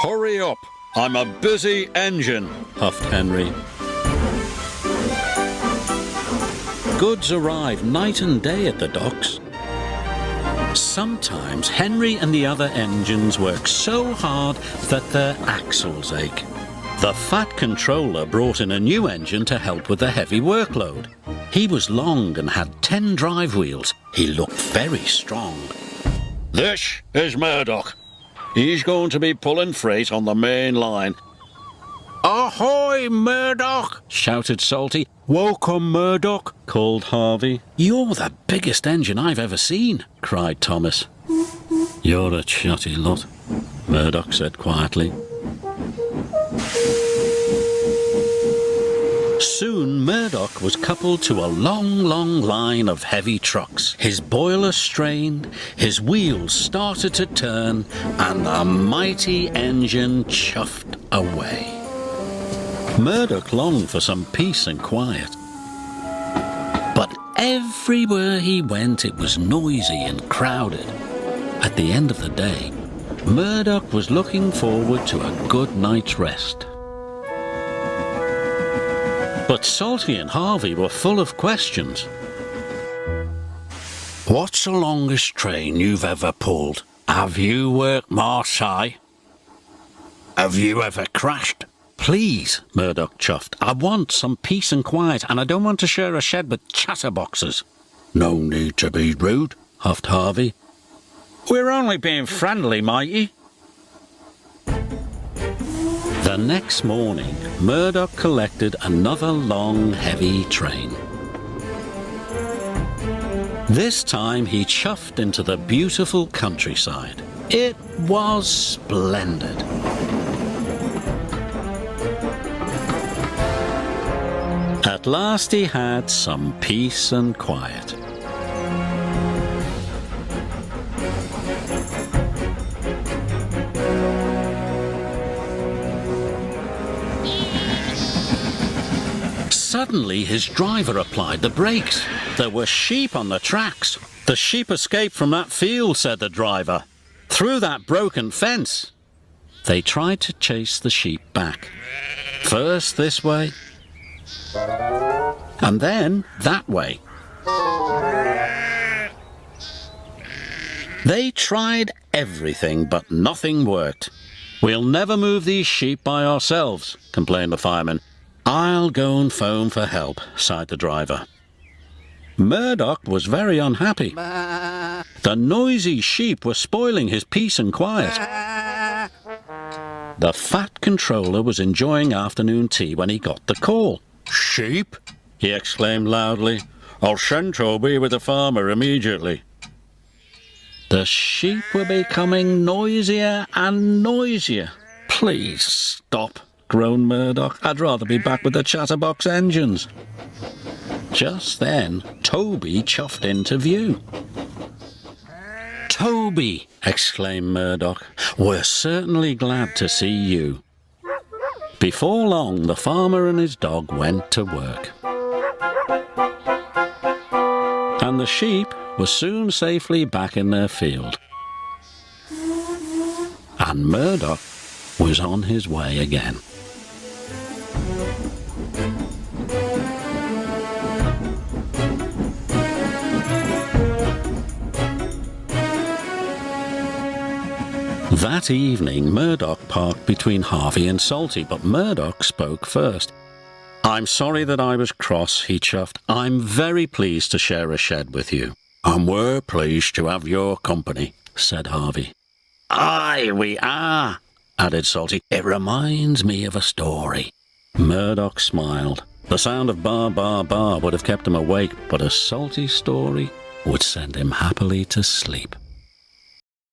Hurry up! I'm a busy engine, huffed Henry. Goods arrive night and day at the docks. Sometimes Henry and the other engines work so hard that their axles ache. The fat controller brought in a new engine to help with the heavy workload. He was long and had 10 drive wheels. He looked very strong. This is Murdoch. He's going to be pulling freight on the main line. Ahoy, Murdoch! Shouted Salty. Welcome, Murdoch, called Harvey. You're the biggest engine I've ever seen, cried Thomas. You're a chatty lot, Murdoch said quietly. Soon Murdoch was coupled to a long line of heavy trucks. His boiler strained, his wheels started to turn, and the mighty engine chuffed away. Murdoch longed for some peace and quiet. But everywhere he went it was noisy and crowded. At the end of the day, Murdoch was looking forward to a good night's rest. But Salty and Harvey were full of questions. What's the longest train you've ever pulled? Have you worked Marseille? Have you ever crashed? Please, Murdoch chuffed. I want some peace and quiet, and I don't want to share a shed with chatterboxes. No need to be rude, huffed Harvey. We're only being friendly, matey. The next morning, Murdoch collected another long, heavy train. This time he chuffed into the beautiful countryside. It was splendid. At last he had some peace and quiet. Suddenly his driver applied the brakes. There were sheep on the tracks. The sheep escaped from that field, said the driver. Through that broken fence. They tried to chase the sheep back. First this way, and then that way. They tried everything, but nothing worked. We'll never move these sheep by ourselves, complained the fireman. I'll go and phone for help, sighed the driver. Murdoch was very unhappy. The noisy sheep were spoiling his peace and quiet. The fat controller was enjoying afternoon tea when he got the call. Sheep? He exclaimed loudly. I'll send Toby with the farmer immediately. The sheep were becoming noisier and noisier. Please stop, groaned Murdoch. I'd rather be back with the chatterbox engines. Just then, Toby chuffed into view. Toby, exclaimed Murdoch, we're certainly glad to see you. Before long, the farmer and his dog went to work. And the sheep were soon safely back in their field. And Murdoch was on his way again. That evening, Murdoch parked between Harvey and Salty, but Murdoch spoke first. I'm sorry that I was cross, he chuffed. I'm very pleased to share a shed with you. And we're pleased to have your company, said Harvey. Aye, we are, added Salty. It reminds me of a story. Murdoch smiled. The sound of bar, bar, bar would have kept him awake, but a Salty story would send him happily to sleep.